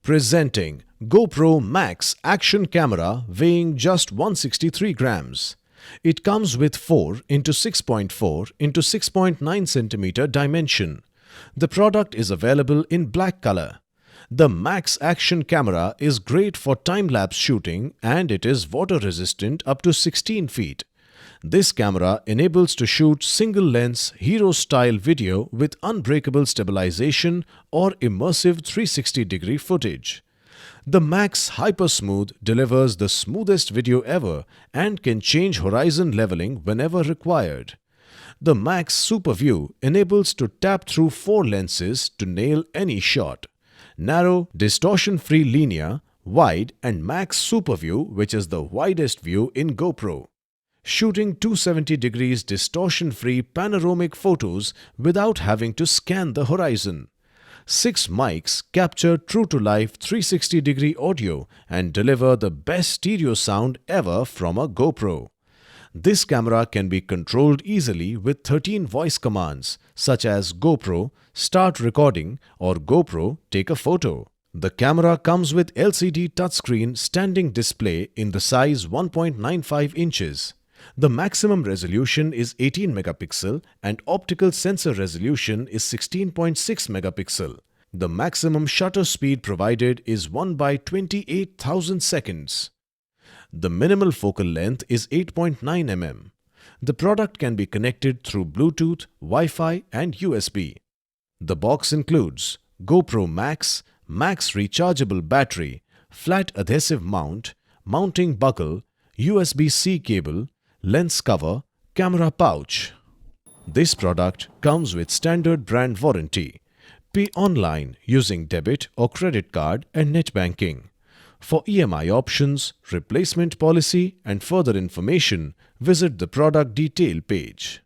Presenting GoPro Max action camera weighing just 163 grams. It comes with 4 into 6.4 into 6.9 cm dimension. The product is available in black color. The Max action camera is great for time-lapse shooting and it is water resistant up to 16 feet. This camera enables to shoot single-lens hero-style video with unbreakable stabilization or immersive 360-degree footage. The Max HyperSmooth delivers the smoothest video ever and can change horizon leveling whenever required. The Max SuperView enables to tap through 4 lenses to nail any shot. Narrow, distortion-free linear, wide and Max SuperView, which is the widest view in GoPro. Shooting 270 degrees distortion-free panoramic photos without having to scan the horizon. 6 mics capture true-to-life 360-degree audio and deliver the best stereo sound ever from a GoPro. This camera can be controlled easily with 13 voice commands such as GoPro, start recording or GoPro, take a photo. The camera comes with LCD touchscreen standing display in the size 1.95 inches. The maximum resolution is 18 megapixel and optical sensor resolution is 16.6 megapixel. The maximum shutter speed provided is 1 by 28,000 seconds. The minimal focal length is 8.9 mm. The product can be connected through Bluetooth, Wi-Fi and USB. The box includes GoPro Max, Max rechargeable battery, flat adhesive mount, mounting buckle, USB-C cable, lens cover, camera pouch. This product comes with standard brand warranty. Pay online using debit or credit card and net banking. For EMI options, replacement policy and further information, visit the product detail page.